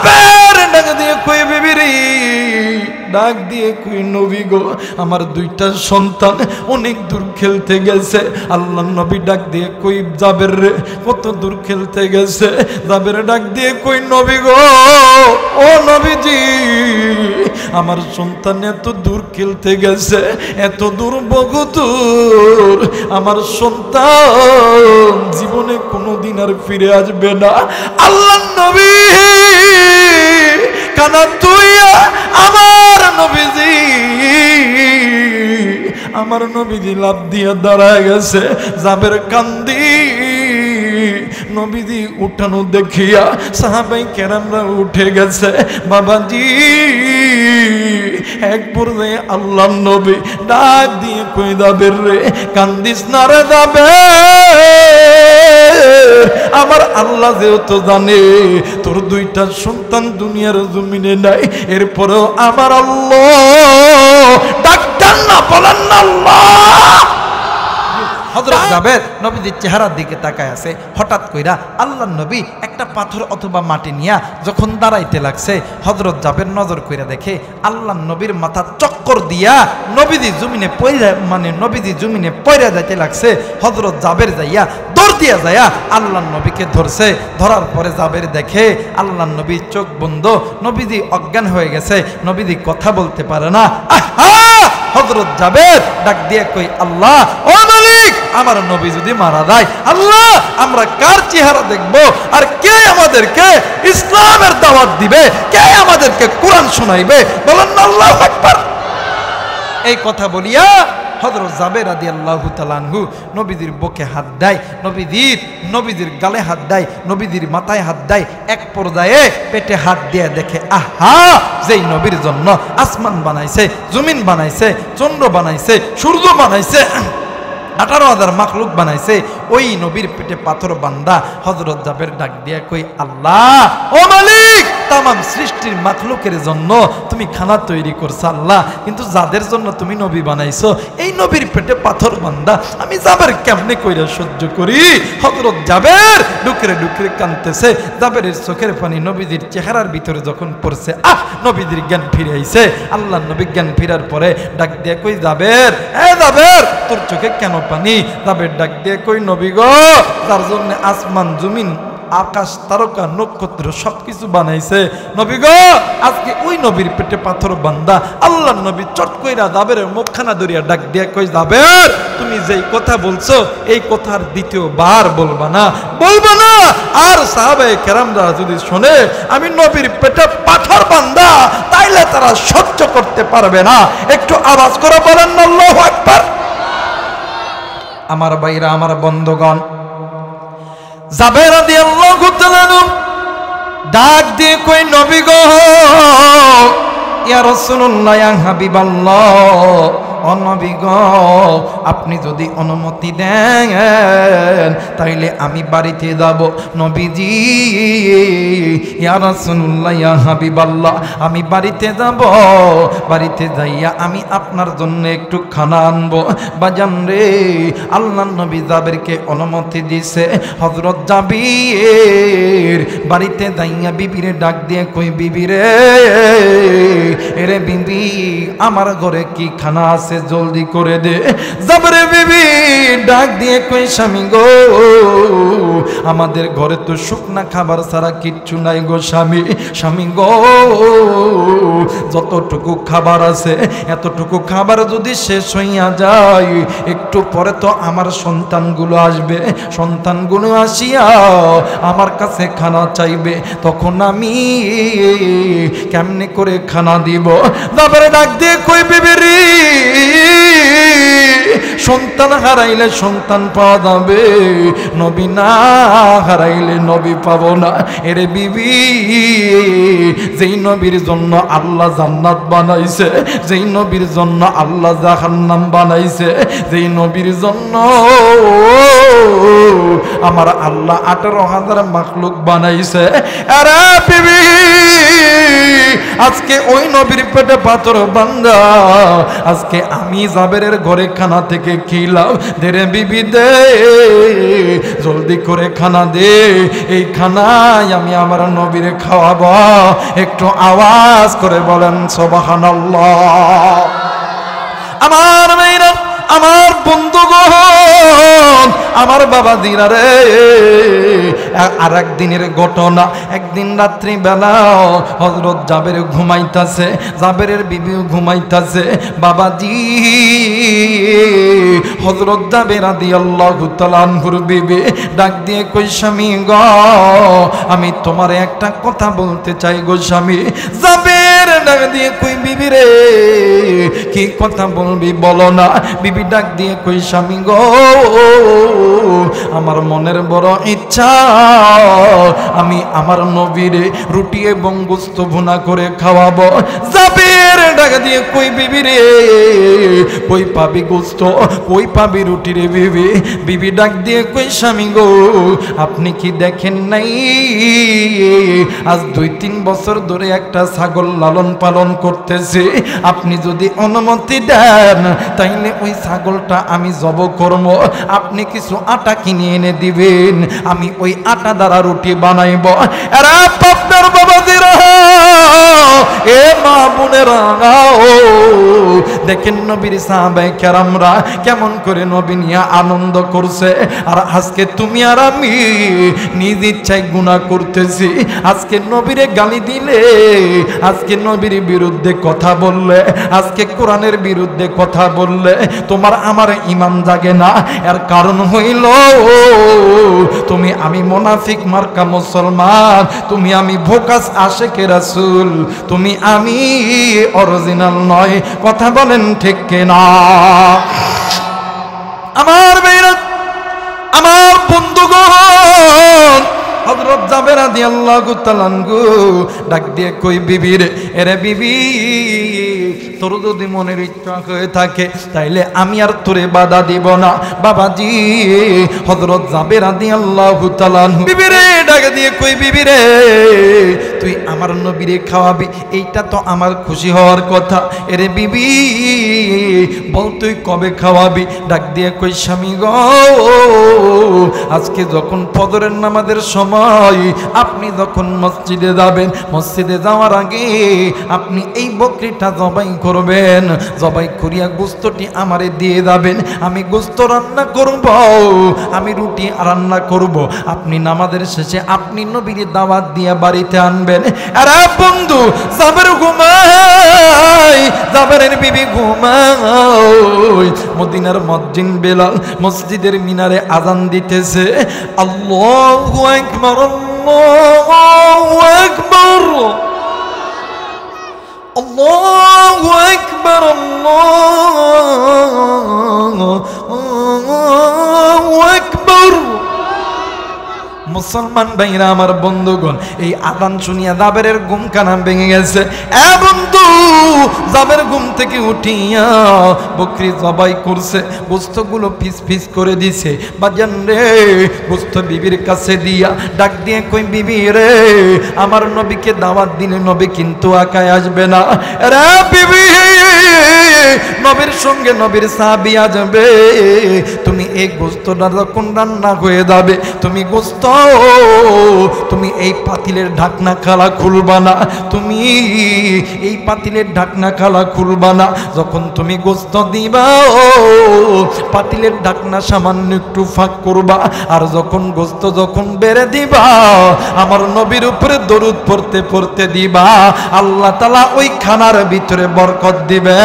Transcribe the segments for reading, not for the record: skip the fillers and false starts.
জাবের ডাক দিয়ে কই বিবি রে, ডাক দিয়ে কই নবী গো আমার দুইটা সন্তান অনেক দূর খেলতে গেছে। আল্লাহ নবী ডাক দিয়ে কই জাবের রে কত দূর খেলতে গেছে? জাবের ডাক দিয়ে কই নবী গো ও নবীজি আমার সন্তান এত দূর খেলতে গেছে, এত দূর বহু দূর, আমার সন্তান জীবনে কোনোদিন আর ফিরে আসবে না। আল্লাহ নবী কানা তুইয়া আমার নবীজি, আমার নবীজি লাফ দিয়ে দাঁড়ায় গেছে। জাবের কান্দি নবীজি উঠানো দেখিয়া সাহাবাই কেরামরা উঠে গেছে। বাবাজি এক পর্যায়ে আল্লাহ নবী ডাক দিয়ে কই জাবের রে কান্দিস না রে জাবের, আমার আল্লাহ যেহেতু জানে তোর দুইটা সন্তান দুনিয়ার জমিনে নাই, এরপরেও আমার আল্লাহ ডাক্তার না বলেন না আল্লাহ। হযরত জাবের নবীজির চেহারার দিকে তাকায় আছে। হঠাৎ কইরা আল্লাহ নবী একটা পাথর অথবা মাটি নিয়া যখন দাঁড়াইতে লাগছে, হযরত জাবের নজর কইরা দেখে আল্লাহ নবীর মাথা চক্কর দিয়া নবীজি জমিনে পইরা, মানে নবীজি জমিনে পইরা যাইতে লাগছে। হযরত জাবের যাইয়া দৌড় দিয়া যাইয়া আল্লাহ নবীকে ধরছে। ধরার পরে জাবের দেখে আল্লাহ নবী চোখ বন্ধ, নবীজি অজ্ঞান হয়ে গেছে, নবীজি কথা বলতে পারে না। হযরত জাবের ডাক দিয়ে কই আল্লাহ ও মালিক আমার নবী যদি মারা যায়, আল্লাহ আমরা কার চেহারা দেখব, আর কে আমাদেরকে ইসলামের দাওয়াত দিবে, কে আমাদেরকে কোরআন শোনাইবে, বলেন না আল্লাহু আকবার। এই কথা বলিয়া হযরত জাবের রাদিয়াল্লাহু তাআলা আনহু নবীজির বুকে হাত দেয়, নবীজির গালে হাত দেয়, নবীজির মাথায় হাত দেয়। এক পর্যায়ে পেটে হাত দিয়ে দেখে আহা যেই নবীর জন্য আসমান বানাইছে, জমিন বানাইছে, চন্দ্র বানাইছে, সূর্য বানাইছে, 18,000 মাখলুক বানাইছে, ওই নবীর পেটে পাথর বান্দা। হযরত জাবের ডাক দিয়া কই আল্লাহ ও মালিক তামাম সৃষ্টির মাখলুকের জন্য তুমি খানা তৈরি করছো আল্লাহ, কিন্তু যাদের জন্য তুমি নবী বানাইছো এই নবীর পেটে পাথর বান্দা আমি জাবের কেমনে কইরা সহ্য করি। হযরত জাবের ডুকরে ডুকরে কাঁদতেছে। জাবেরের চোখের পানি নবীজির চেহারার ভিতরে যখন পড়ছে, নবীজির জ্ঞান ফিরে আইছে। আল্লাহ নবী জ্ঞান ফিরার পরে ডাক দিয়ে কই জাবের, এ জাবের তোর চোখে কেন পানি? জাবের ডাক দিয়ে কই নবী গো তার জন্য আসমান জমিন আকাশ তারকা নক্ষত্র সবকিছু বানাইছে, নবী গো আজকে ওই নবীর পেটে পাথর বান্দা। আল্লাহ নবী চট কইরা জাবেরের মুখখানা ধরিয়া ডাক দিয়া কই জাবের তুমি যেই কথা বলছো এই কথার দ্বিতীয়বার বলবা না, বলবা না। আর সাহাবায়ে কেরামরা যদি শুনে আমি নবীর পেটে পাথর বান্দা তাইলে তারা সহ্য করতে পারবে না। একটু আওয়াজ করে বলেন না আল্লাহু আকবার। আমার ভাইরা, আমার বন্ধুগণ, জাবের রাদিয়াল্লাহু তাআলা ডাক দিয়ে কই নবী গো ইয়া রাসূলুল্লাহ ইয়া হাবিবাল্লাহ, ও নবী গো আপনি যদি অনুমতি দেন তাইলে আমি বাড়িতে যাব। নবীজি ইয়া রাসূলুল্লাহ ইয়া হাবিবাল্লাহ আমি বাড়িতে যাব, বাড়িতে যাইয়া আমি আপনার জন্য একটু খানা আনবো। বাজান রে আল্লাহর নবী জাবেরকে অনুমতি দিছে। হযরত জাবির বাড়িতে যাইয়া বিবিরে ডাক দিয়ে কই বিবি রে, এরে বিবি আমার ঘরে কি খানা আছে জলদি করে দে। জাবেরে বিবি ডাক দিয়ে কই স্বামী গো আমাদের ঘরে তো শুকনা খাবার ছাড়া কিচ্ছু নাই গো স্বামী। স্বামী গো যতটুকু খাবার আছে এতটুকু খাবার যদি শেষ হইয়া যায় একটু পরে তো আমার সন্তানগুলো আসবে, সন্তানগুলো আসিয়া আমার কাছে খানা চাইবে, তখন আমি কেমনে করে খানা দিব। জাবেরে ডাক দিয়ে কই বিবি রে সন্তান হারাইলে সন্তান পাওয়া যাবে, নবী না হারাইলে নবী পাবো না। এরে বিবি যেই নবীর জন্য আল্লাহ জান্নাত বানাইছে, যেই নবীর জন্য আল্লাহ জাহান্নাম বানাইছে, যেই নবীর জন্য আমার আল্লাহ 18,000 মাখলুক বানাইছে, আরে বিবি আজকে থেকে ওই নবীর পেটে পাথর বান্ধা আজকে আমি জাবেরের ঘরে খানা থেকে খেলাম। দেরে বিবি দে, জলদি করে খানা দে, এই খানায় আমি আমার নবীর খাওয়াবো। একটু আওয়াজ করে বলেন সুবহানাল্লাহ। আমার মেয়েরা, আমার বন্ধুগণ, আমার বাবা দিনারে, আর একদিনের ঘটনা। একদিন রাত্রি বেলা হযরত জাবের ঘুমাইতাছে, জাবেরের বিবিও ঘুমাইতাছে। বাবাজি, হযরত জাবের রাদিয়াল্লাহু তাআলা আনহুর বিবি ডাক দিয়ে কই, স্বামী গো, আমি তোমারে একটা কথা বলতে চাই গো স্বামী। জাবের ডাক দিয়ে কই, বিবি রে, কি কথা বলবি বলো না। বিবি ডাক দিয়ে কই, স্বামী গো, আমার মনের বড় ইচ্ছা, আমি আমার নবীরে রুটি এবং গোশত ভুনা করে খাওয়াবো। জাবের ডাক দিয়ে কই, বিবি রে, কই পাবি গোশত, কই পাবি রুটি রে বিবি। বিবি ডাক দিয়ে কই, স্বামী গো, আপনি কি দেখেন নাই আজ 2-3 বছর ধরে একটা ছাগল লালন পালন করতেছে। আপনি যদি অনুমতি দেন তাইলে ওই ছাগলটা আমি জব করব। আপনি কিছু আটা কিনে এনে দিবেন, আমি ওই আটা দ্বারা রুটি বানাইব। এরা আপনার বাবাজিরা, এ মা বোনেরা, দেখেন নবীর সাহাবায়ে কেরামরা কেমন করে নবী নিয়ে আনন্দ করছে। আর আজকে তুমি আর আমি নিজ ইচ্ছায় গুনাহ করতেছি। আজকে নবীরে গালি দিলে, আজকে নবীর বিরুদ্ধে কথা বললে, আজকে কোরআনের বিরুদ্ধে কথা বললে তোমার আমার ঈমান জাগে না। এর কারণ হইল তুমি আমি মুনাফিক মার্কা মুসলমান, তুমি আমি ভোকাস আশিকে রাসূল, তুমি আমি অরিজিনাল নয়। কথা বলেন ঠিক কিনা? আমার মেয়েরা, আমার বন্ধুগণ, হযরত জাবের রাদিয়াল্লাহু তাআলা আনহু ডাক দিয়ে কই, বিবি রে, এরে বিবি, তোর যদি মনের ইচ্ছা হয়ে থাকে তাইলে আমি আর তোরে বাধা দিব না। বাবাজি, হযরত জাবের রাদিয়াল্লাহু তাআলা আনহু বিবি রে ডাক দিয়ে কই, বিবি রে, তুই আমার নবীরে খাওয়াবি, এইটা তো আমার খুশি হওয়ার কথা। এরে বিবি, বল তুই কবে খাওয়াবি? ডাক দিয়ে কই, স্বামী গো, আজকে যখন ফজরের নামাজের সময় আপনি যখন মসজিদে যাবেন, মসজিদে যাওয়ার আগে আপনি এই বকরিটা জবাই করবেন। জবাই করিয়া গোশতটি আমারে দিয়ে যাবেন। আমি গোশত রান্না করব, আমি রুটি রান্না করব। আপনি নামাজের শেষে আপনি নবীর দাওয়াত দিয়ে বাড়িতে আনবেন। আরে বন্ধু, জাবের ঘুমাই, জাবেরের বিবি ঘুমাই। মদিনার মুয়াজ্জিন বেলাল মসজিদের মিনারে আযান দিতেছে। আল্লাহু আকবার, আল্লাহু আকবার, আল্লাহু আকবার, আল্লাহু আকবার। মুসলমান ভাইরা, আমার বন্ধুগণ, এই আযান শুনিয়া জাবেরের ঘুম কানা ভেঙে গেছে। এ বন্ধু, জাবের ঘুম থেকে উঠিয়া বকরি জবাই করছে, গোশতগুলো পিস পিস করে দিছে। বাজান রে, গোশত বিবির কাছে দিয়া ডাক দিয়ে কই, বিবি রে, আমার নবীকে দাওয়াত দিলে নবী কিন্তু একাই আসবে না। রে বিবি, নবীর সঙ্গে নবীর সাহাবী আসবে। তুমি এই গোশতটা যখন রান্না হয়ে যাবে, তুমি গোশত, তুমি এই পাতিলের ঢাকনা খালা খুলবা না, তুমি এই পাতিলের ঢাকনা খালা খুলবা না। যখন তুমি গোশত দিবা, পাতিলের ঢাকনা সামান্য একটু ফাঁক করবা। আর যখন গোশত যখন বেড়ে দিবা, আমার নবীর উপরে দরুদ পড়তে পড়তে দিবা। আল্লাহ তাআলা ওই খানার ভিতরে বরকত দিবে।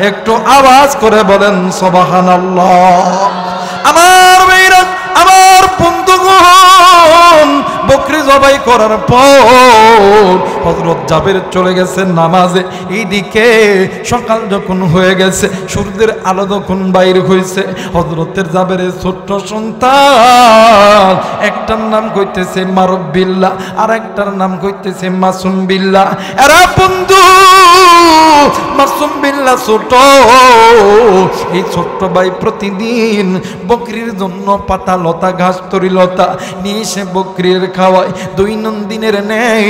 একটু আওয়াজ করে বলেন সুবহানাল্লাহ। আমার ভাইরা, আমার বন্ধুগণ, বকরি জবাই করার পর হযরত জাবের চলে গেছে নামাজে। এইদিকে সকাল যখন হয়ে গেছে, সূর্যের আলো যখন বাইর হয়েছে, হযরতের জাবেরের ছোট্ট সন্তান, একটার নাম কইতেছে মারুফ বিল্লাহ, আর একটার নাম কইতেছে মাসুম বিল্লাহ। এরা বন্ধু মাসুম বিল্লাহ ছোট, এই ছোট্ট ভাই প্রতিদিন বকরির জন্য পাতা লতা ঘাস তরিলতা নিয়ে এসে বকরির খাওয়ায়। দৈনন্দিনের নেই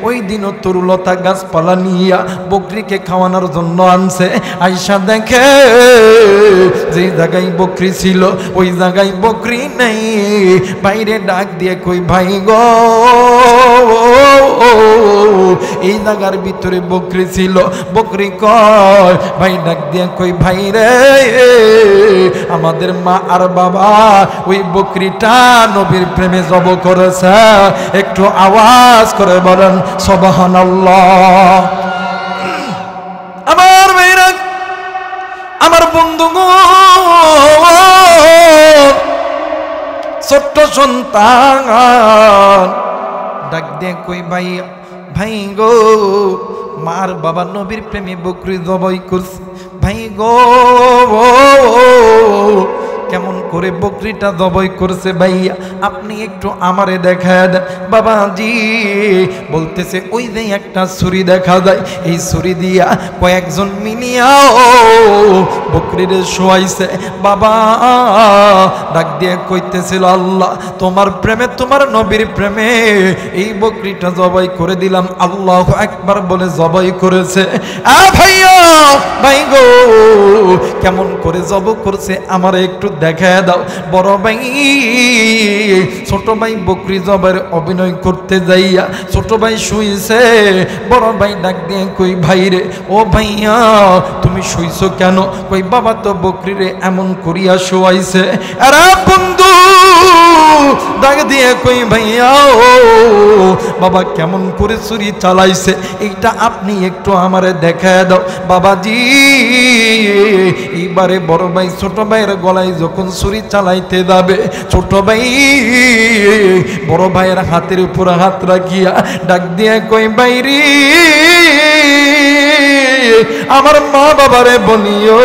ওই দিনও তরুলতা গাছপালা নিয়া বকরিকে খাওয়ানোর জন্য আনছে। আয়সা দেখে যে জায়গায় বকরি ছিল ওই জায়গায় বকরি নেই। বাইরে ডাক দিয়ে কই ভাই গো, এই জায়গার ভিতরে বকরি ছিল। বকরি কয় ভাই, ডাক দিয়ে কই ভাই রে, আমাদের মা আর বাবা ওই বকরিটা নবীর প্রেমে জব করেছে। একটু আওয়াজ করে বলেন সুবহানাল্লাহ। আমার মেয়েরা, আমার বন্ধুগণ, ছোট্ট সন্তান ডাক দিয়ে কই ভাই, ভাই গো, মার বাবা নবীর প্রেমে বকরি জবাই করছে। ভাই গো, কেমন করে বকরিটা জবাই করছে ভাইয়া, আপনি একটু আমারে দেখায় দেন। বাবাজি বলতেছে ওই যে একটা ছুরি দেখা যায়, এই ছুরি দিয়া কয়েকজন মিনিয়াও বকরিরে শোয়াইছে। বাবা ডাক দিয়ে কইতেছিল, আল্লাহ তোমার প্রেমে, তোমার নবীর প্রেমে এই বকরিটা জবাই করে দিলাম। আল্লাহু আকবার বলে জবাই করেছে। ভাইয়া, ভাই গো, কেমন করে জব করছে আমার একটু দেখায় দাও। বড় ভাই, ছোট ভাই বকরি জবের অভিনয় করতে যাইয়া ছোট ভাই শুইছে। বড় ভাই ডাক দিয়ে কই ভাই রে, ও ভাইয়া তুমি শুইছো কেন? কই বাবা তো বকরিরে এমন করিয়া শোয়াইছে। আরে বন্ধু ডাক দিয়ে কই ভাইয়া, ও বাবা কেমন করে ছুরি চালাইছে এইটা আপনি একটু আমারে দেখায় দাও। বাবাজি এইবারে বড় ভাই ছোট ভাইয়ের গলায় যখন ছুরি চালাইতে যাবে, ছোট ভাই বড় ভাইয়ের হাতের উপর হাত রাখিয়া ডাক দিয়ে কই ভাই রে, আমার মা বাবারে বলিও,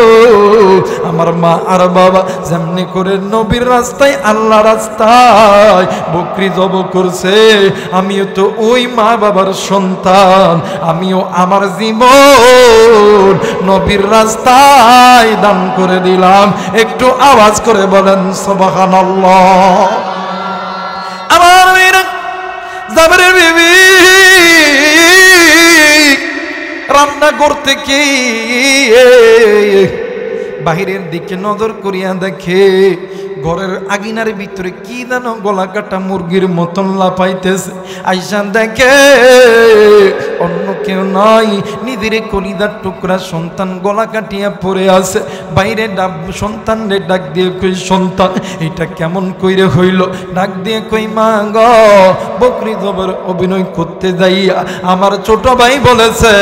আমার মা আর বাবা যেমনি করে নবীর রাস্তায়, আল্লাহ রাস্তায় বকরি জব করছে, আমিও তো ওই মা বাবার সন্তান, আমিও আমার জীবন নবীর রাস্তায় দান করে দিলাম। একটু আওয়াজ করে বলেন সুবহানাল্লাহ। আমার মেয়েরা, জাবেরের বিবি রান্না করতে কি বাহিরের দিকে নজর করিয়া দেখে ঘরের আঙিনার ভিতরে কি যেন গলা কাটা মুরগির মতন লাফাইতেছে। আইসা দেখে অন্য কেউ নয়, নিজের কলিদার টুকরা সন্তান গলা কাটিয়া পড়ে আছে। বাইরে সন্তান রে ডাক দিয়ে কই, সন্তান এটা কেমন কইরে হইল? ডাক দিয়ে কই, মা গ, বকরি জবের অভিনয় করতে যাইয়া আমার ছোট ভাই বলেছে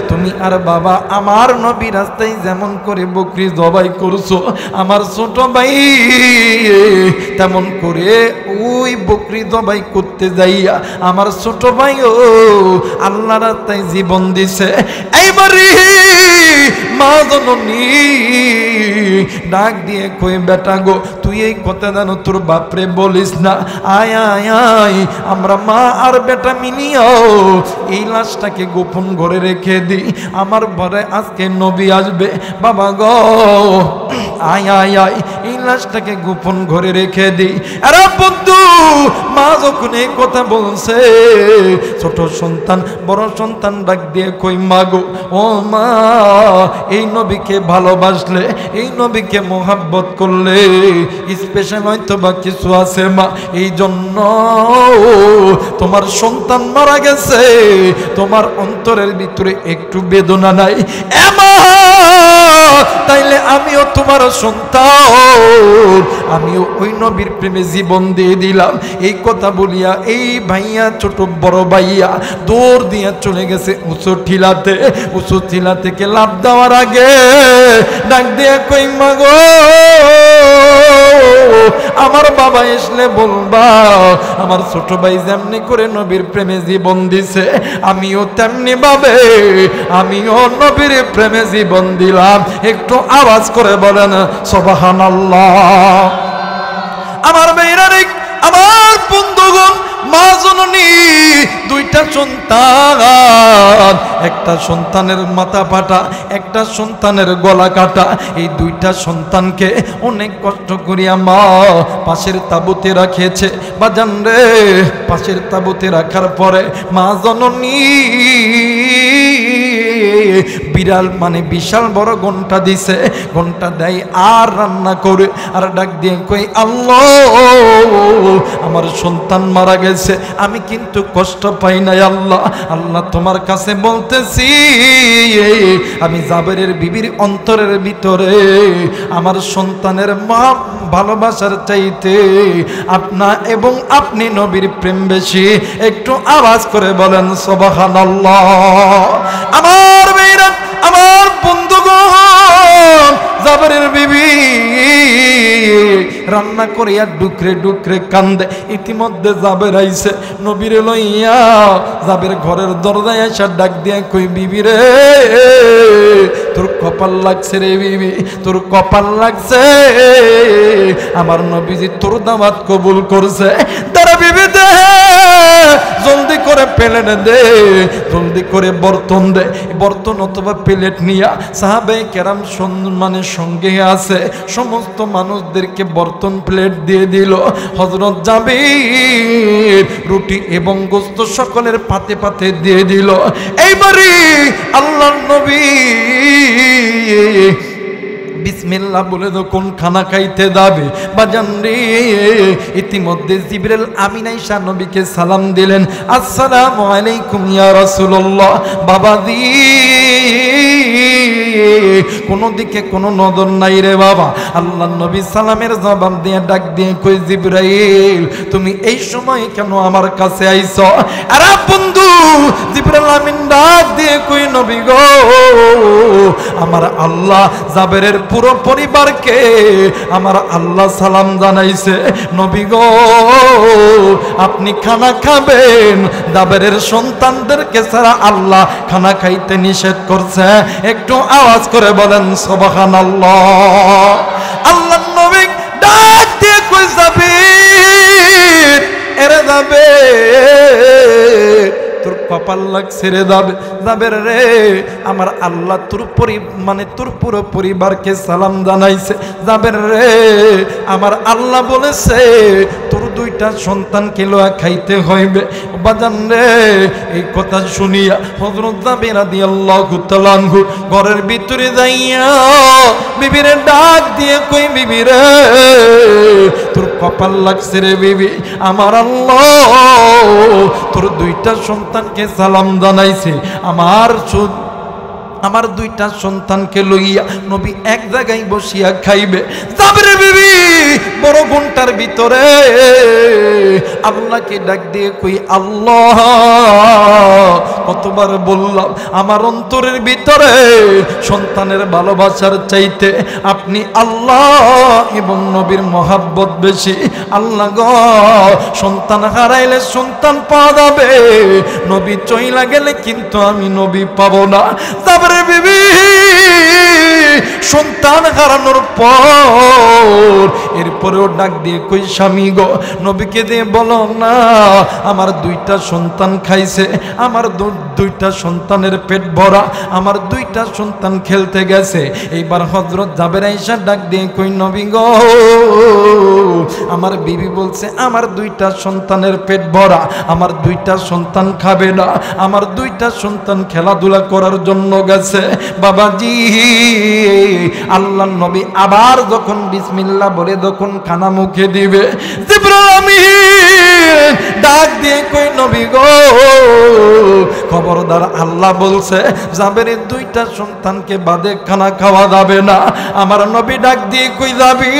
তুমি আর বাবা আমার নবী রাস্তায় যেমন করে বকরি জবাই করছো, আমার ছোট ভাই তেমন করে ওই বকরি জবাই করতে যাইয়া আমার ছোট ভাই ও আল্লাহ রাস্তায় জীবন দিছে। এইবারে মা জননী ডাক দিয়ে কই, বেটা গো, তুই এই কথা জানো তোর বাপরে বলিস না। আয় আয় আয়, আমরা মা আর বেটা মিনিও এই লাশটাকে গোপন ঘরে রেখে দিই, আমার ঘরে আজকে নবী আসবে। বাবা গো, আয় আয় আয়, এই লাশটাকে গোপন ঘরে রেখে দিই। আরে বন্ধু, মা যখন এই কথা বলছে, ছোট সন্তান বড় সন্তান ডাক দিয়ে কই, মা গো, ও মা, এই নবীকে ভালোবাসলে, এই নবীকে মোহাব্বত করলে স্পেশাল হয়তো বা কিছু আছে মা, এই জন্য তোমার সন্তান মারা গেছে, তোমার অন্তরের ভিতরে একটু বেদনা নাই। এমা তাইলে আমিও তোমার সন্তান, আমিও ওই নবীর প্রেমে জীবন দিয়ে দিলাম। এই কথা বলিয়া এই ভাইয়া, ছোট বড় ভাইয়া দৌড় দিয়া চলে গেছে উঁচু টিলাতে। উঁচু টিলা থেকে লাফ দেওয়ার আগে ডাক দিয়ে কই, মা গো, আমার বাবা আসলে বলবা আমার ছোট ভাই যেমনি করে নবীর প্রেমে জীবন দিছে, আমিও তেমনি ভাবে আমিও নবীর প্রেমে জীবন দিলাম। একটু আওয়াজ করে বলেন সুবহানাল্লাহ। আমার মেয়েরা, আমার বন্ধুগণ, মা জননী দুইটা সন্তান, একটা সন্তানের মাথা ফাটা, একটা সন্তানের গলা কাটা। এই দুইটা সন্তানকে অনেক কষ্ট করিয়া মা পাশের তাঁবুতে রাখিয়েছে। বাজান রে, পাশের তাঁবুতে রাখার পরে মা জননী বিড়াল মানে বিশাল বড় ঘন্টা দিছে। ঘন্টা দেয় আর রান্না করে আর ডাক দিয়ে কই, আল্লাহ আমার সন্তান মারা গেছে, আমি কিন্তু কষ্ট পাই নাই আল্লাহ। আল্লাহ তোমার কাছে বলতেছি, আমি জাবেরের বিবির অন্তরের ভিতরে আমার সন্তানের মা ভালোবাসার চাইতে আপনা এবং আপনি নবীর প্রেম বেশি। একটু আওয়াজ করে বলেন সুবহানাল্লাহ। আমার মেয়েরা, আমার বন্ধুগণ, জাবেরের বিবি রান্না করিয়া ডুকরে ডুকরে কান্দে। ইতিমধ্যে জাবের আইছে নবীরে লইয়া। জাবের ঘরের দরজায় এসে ডাক দিয়ে কই, বিবি রে তোর কপাল লাগছে রে বিবি, তোর কপাল লাগছে, আমার নবীজি তোর দাওয়াত কবুল করছে। তারা বিবি দে, জলদি করে প্লেট দে, জলদি করে বর্তন দে। বর্তন অথবা প্লেট নিয়া সাহাবে কেরাম মানে সঙ্গে আছে সমস্ত মানুষদেরকে বর্তন প্লেট দিয়ে দিল। হযরত জাবের রুটি এবং গোশত সকলের পাতে পাতে দিয়ে দিল। এইবারে আল্লাহর নবী বিসমিল্লাহ বলে যখন খানা খাইতে যাবে, বাজান রে ইতিমধ্যে জিবরাইল আমিন আয়েশা নবীকে সালাম দিলেন, আসসালামু আলাইকুম ইয়া রাসূলুল্লাহ। বাবাজি কোন দিকে কোনো নজর নাই রে বাবা। আল্লাহর নবী সালামের জবাব দিয়ে ডাক দিয়ে কই, জিবরাইল তুমি এই সময় কেন আমার কাছে আইছো? আরে বন্ধু, জিবরাইল আমিন ডাক দিয়ে কই, নবী গো আমার আল্লাহ জাবেরের পুরো পরিবারকে আমার আল্লাহ সালাম জানাইছে। নবী গো আপনি খানা খাবেন, জাবেরের সন্তানদেরকে ছাড়া আল্লাহ খানা খাইতে নিষেধ করছে। একটু আওয়াজ করে বলেন সুবহানাল্লাহ। আল্লাহর নবী ডাক দিয়ে কই, জাবের এরে যাবে তোর কপাল লাগছে রে যাবে। জাবের রে আমার আল্লাহ তোর মানে তোর পুরো পরিবারকে সালাম জানাইছে। জাবের রে আমার আল্লাহ বলেছে তোর দুইটা সন্তানকে লোয়া খাইতে হইবে। বাজান রে এই কথা শুনিয়া হযরত জাবের রাদিয়াল্লাহু তাআলা আনহু ঘরের ভিতরে যাইয়া বিবিরে ডাক দিয়ে কই, বিবি রে তোর কপাল লাগছে রে বিবি, আমার আল্লাহ তোর দুইটা সন্তানকে সালাম জানাইছে। আমার দুইটা সন্তানকে লইয়া নবী এক জায়গায় বসিয়া খাইবে। জাবের বিবি বড় ঘন্টার ভিতরে আল্লাহকে ডাক দিয়ে কই, আল্লাহ কতবার বললাম আমার অন্তরের ভিতরে সন্তানের ভালোবাসার চাইতে আপনি আল্লাহ এবং নবীর মহাব্বত বেশি। আল্লাহ গো সন্তান হারাইলে সন্তান পাওয়া যাবে, নবী চইলা গেলে কিন্তু আমি নবী পাবো না। জাবের বিবি সন্তান হারানোর পর এরপরেও ডাক দিয়ে কই, স্বামী গো নবীকে দিয়ে বলো না আমার দুইটা সন্তান খাইছে, আমার দুইটা সন্তানের পেট ভরা, আমার দুইটা সন্তান খেলতে গেছে। এইবার হযরত জাবের আয়েশা ডাক দিয়ে কই, নবী গো আমার বিবি বলছে আমার দুইটা সন্তানের পেট ভরা, আমার দুইটা সন্তান খাবে না, আমার দুইটা সন্তান খেলাধুলা করার জন্য গেছে। বাবাজি আল্লাহর নবী আবার যখন বিসমিল্লাহ বলে যখন খানা মুখে দিবে, জিবরাইল আমিন ডাক দিয়ে কই, নবী গো খবরদার আল্লাহ বলছে জাবেরের দুইটা সন্তানকে বাদে খানা খাওয়া যাবে না। আমার নবী ডাক দিয়ে কই, যাবি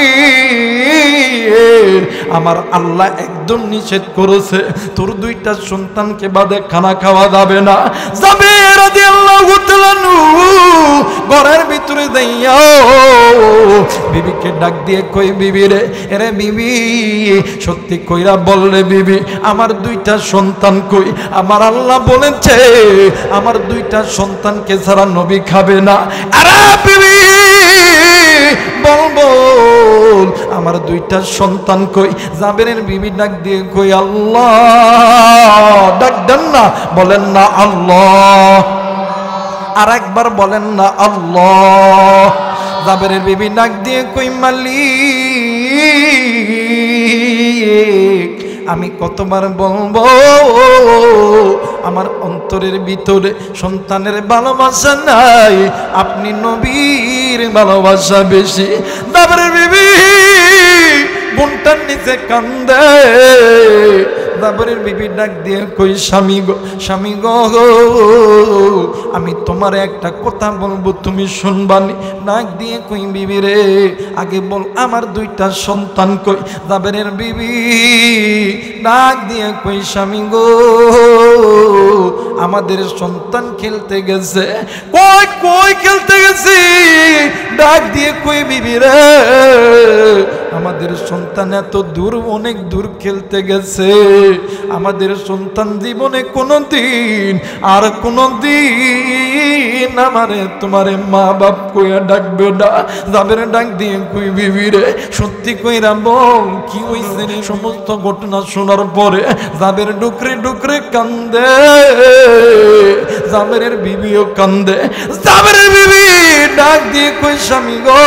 আমার আল্লাহ একদম নিষেধ করেছে তোর দুইটা সন্তানকে বাদে খানা খাওয়া যাবে না। জাবের রাদিয়াল্লাহু তাআলা ঘরের ভিতরে যাইয়া বিবিকে ডাক দিয়ে কই, বিবি রে এরে বিবি সত্যি কইরা বললে বিবি আমার দুইটা সন্তান কই? আমার আল্লাহ বলেছে আমার দুইটা সন্তানকে ছাড়া নবী খাবে না। আরে বিবি বল বল আমার দুইটা সন্তান কই? জাবেরের বিবি ডাক দিয়ে কই আল্লাহ। ডাক দেন না, বলেন না আল্লাহ। আর একবার বলেন না আল্লাহ। জাবেরের বিবি ডাক দিয়ে কই মালিক, আমি কতবার বলবো আমার অন্তরের ভিতরে সন্তানের ভালোবাসা নাই, আপনি নবীর ভালোবাসা বেশি। জাবেরের বিবি বোনটার নিচে কান্দে। জাবেরের বিবি ডাক দিয়ে কই স্বামী গো, স্বামী গো, আমি তোমার একটা কথা বলবো, তুমি শুনবানি? ডাক দিয়ে কই বিবি রে, আগে বল আমার দুইটা সন্তান কই? জাবেরের বিবি ডাক দিয়ে কই স্বামী গো, আমাদের সন্তান খেলতে গেছে। কই কই খেলতে গেছি? ডাক দিয়ে কই বিবি রে, আমাদের সন্তান এত দূর, অনেক দূর খেলতে গেছে। আমাদের সন্তান জীবনে কোনোদিন আর কোনোদিন আমারে তোমারে মা বাপ কইয়া ডাকবে না। জাবের ডাক দিয়ে কই বিবি রে, সত্যি কইরা বল কি হইছে রে? সমস্ত ঘটনা শোনার পরে জাবের ডুকরে ডুকরে কান্দে। জাবেরের বিবিও কান্দে। জাবেরের বিবি ডাক দিয়ে কই স্বামী গো,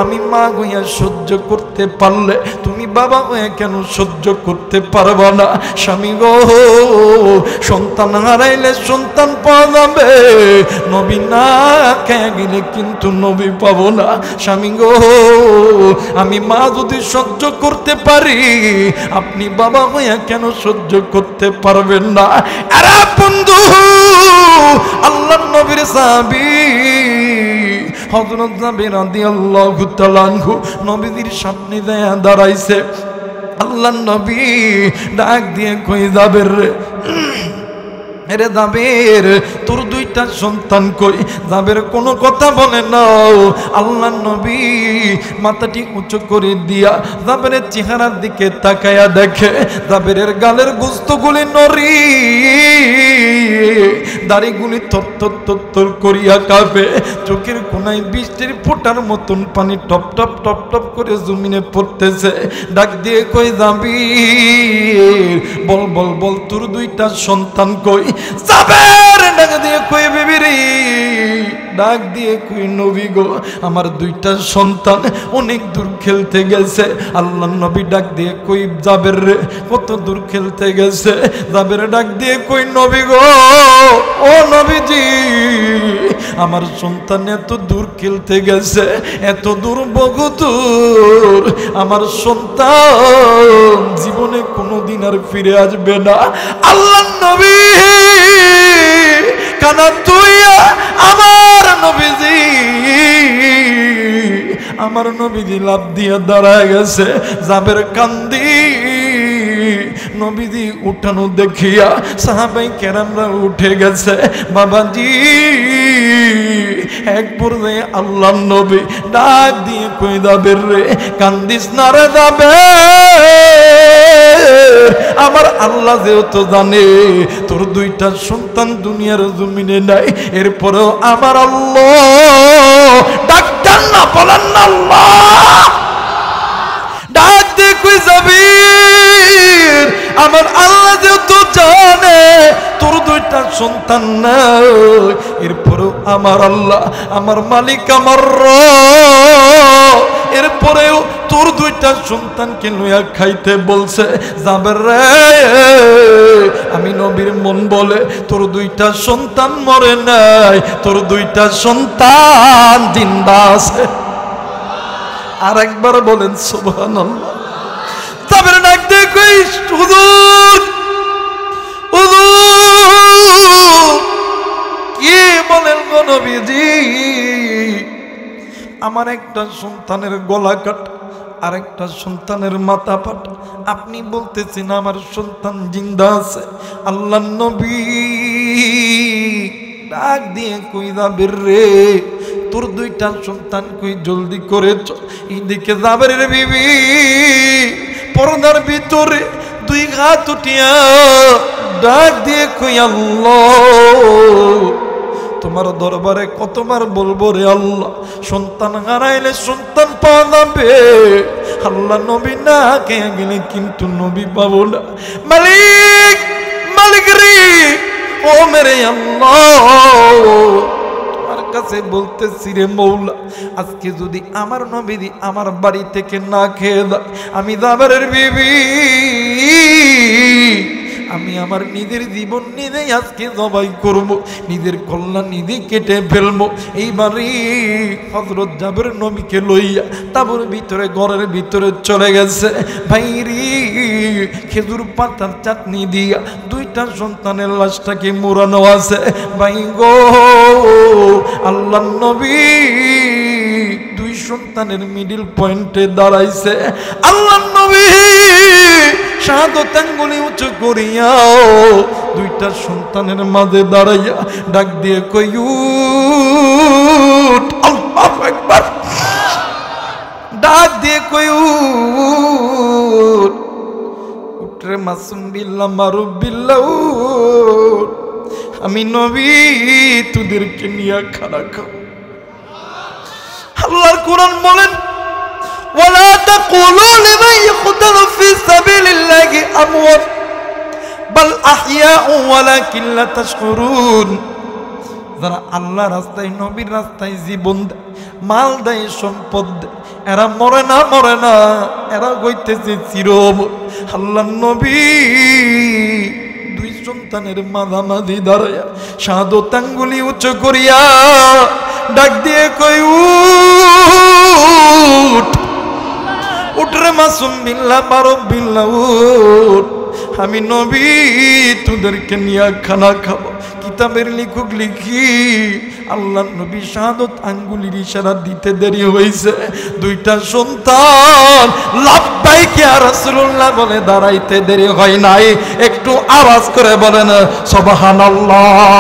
আমি মা হইয়া সহ্য করতে পারলে তুমি বাবা হয়ে কেন সহ্য করতে পারবা না? স্বামী গো, সন্তান হারাইলে সন্তান পাওয়া যাবে, নবী না খেয়ে গেলে কিন্তু নবী পাবো না। স্বামী গো, আমি মা যদি সহ্য করতে পারি, আপনি বাবা হইয়া কেন সহ্য করতে পারবেন না? আরে বন্ধু, আল্লাহর নবীর সাহাবী হযরত জাবের রাদিয়াল্লাহু তাআলা আনহু নবীর সামনে দাঁড়াইছে। আল্লাহর নবী ডাক দিয়ে কই জাবের রে, এরে জাবের তোর দুইটা সন্তান কই? জাবের কোনো কথা বলে না। আল্লাহর নবী মাথাটি উঁচু করে দিয়া জাবেরের চেহারার দিকে তাকায়া দেখে জাবেরের গালের গোস্তগুলি নড়ি, দাড়িগুলি থরথর করিয়া কাঁপে, চোখের কোনায় বৃষ্টির ফোঁটার মতন পানি টপ টপ টপ টপ করে জমিনে পড়তেছে। ডাক দিয়ে কই জাবির, বল বল বল তোর দুইটা সন্তান কই? জাবের ডাক দিয়ে কই বিবি রে, ডাক দিয়ে কই নবী গো, আমার দুইটা সন্তান অনেক দূর খেলতে গেছে। আল্লাহর নবী ডাক দিয়ে কই জাবের রে, কত দূর খেলতে গেছে? জাবের ডাক দিয়ে কই নবী গো, ও নবীজি, আমার সন্তান এত দূর খেলতে গেছে, এত দূর বহু দূর, আমার সন্তান জীবনে কোনোদিন আর ফিরে আসবে না। আল্লাহর নবী কানা তুইয়া আমার নবীজি, আমার নবীজি লাফ দিয়ে দাঁড়ায় গেছে। জাবের কান্দি, নবীজি উঠানো দেখিয়া সাহাবাই কেরামরা উঠে গেছে। বাবাজি, এক পর্যায়ে আল্লাহর নবী ডাক দিয়ে কই জাবের রে, কান্দিস না রে জাবের, আমার আল্লাহ যেহেতু জানে তোর দুইটা সন্তান দুনিয়ার জমিনে নাই, এরপরেও আমার আল্লাহ ডাক দেন না, বলেন না আল্লাহ। ডাক দিয়ে কই জাবির, আমার আল্লাহ যেহেতু জানে তোর দুইটা সন্তান নাই, এরপরেও আমার আল্লাহ, আমার মালিক, আমার রব, এরপরেও তোর দুইটা সন্তানকে লইয়া খাইতে বলছে। জাবের রে, আমি নবীর মন বলে তোর দুইটা সন্তান মরে নাই, তোর দুইটা সন্তান জিন্দা আছে। আর একবার বলেন সুবহানাল্লাহ। জাবের ডাক দিয়ে কই হুজুর, হুজুর কি বলেন গো নবীজি, আমার একটা সন্তানের গলা কাট, আরেকটা সন্তানের মাথা পাট, আপনি বলতেছেন আমার সন্তান জিন্দা আছে। আল্লাহর নবী ডাক দিয়ে কই জাবের রে, তোর দুইটা সন্তান কই, জলদি করে চল। এদিকে জাবের বিবি পর্দার ভিতরে দুই হাত উঠিয়া ডাক দিয়ে কই আল্লাহ, তোমার দরবারে কতবার বলবো রে আল্লাহ, সন্তান হারাইলে সন্তান পাওয়া যাবে, আল্লাহ নবী না কে গেলে কিন্তু নবী পাবো না। মালিক মালিক রে, ও মেরে আল্লাহ, তোমার কাছে বলতেছি রে মৌলা, আজকে যদি আমার নবী আমার বাড়ি থেকে না খেয়ে দেয়, আমি জাবেরের বিবি, আমি আমার নিজের জীবন নিজেই আজকে জবাই করব, নিজের কল্যাণ নিজে কেটে ফেলবো। এইবারই হযরত জাবের নবীকে লইয়া তাবুর ভিতরে ঘরের ভিতরে চলে গেছে। ভাইরি খেজুর পাতার চাটনি দিয়া দুইটা সন্তানের লাশটাকে মোড়ানো আছে। ভাই গো, আল্লাহর নবী দুই সন্তানের মিডিল পয়েন্টে দাঁড়াইছে। আল্লাহর নবী শাহাদত আঙ্গুলি উঁচু করিয়া দুইটা সন্তানের মাঝে দাঁড়াইয়া ডাক দিয়ে কই, উঠ, আল্লাহু আকবার, ডাক দিয়ে কই, উঠ রে মাসুম বিল্লাহ মারুফ বিল্লাহ, উঠ, আমি নবী তোদেরকে নিয়ে খানা খাও। আল্লাহর কোরআন বলেন, ولا تقولوا لمن يقتل في سبيل الله أموات بل أحياء ولكن لا تشعرون। যারা আল্লাহ রাস্তায় নবীর রাস্তায় জীবন দেয়, মাল দেয়, সম্পদ দেয়, এরা মরে না, মরে না, এরা হইতেছে চিরমর। আল্লাহর নবী দুই সন্তানের মাঝামাঝি দাঁড়াইয়া শাহাদত আঙ্গুলি উঁচু করিয়া ডাক দিয়ে কই, উঠ, উঠরে মাসুম বিল্লাহ মারুফ বিল্লাহ, উঠ, আমি নবী তোদেরকে নিয়ে খানা খাবো। কিতাবের লিখুক লিখি, আল্লাহ নবী শাহাদত আঙ্গুলির ইশারা দিতে দেরি হয়েছে, দুইটা সন্তান লাব্বাইক ইয়া রাসূলুল্লাহ বলে দাঁড়াইতে দেরি হয় নাই। একটু আওয়াজ করে বলেন সুবহানাল্লাহ।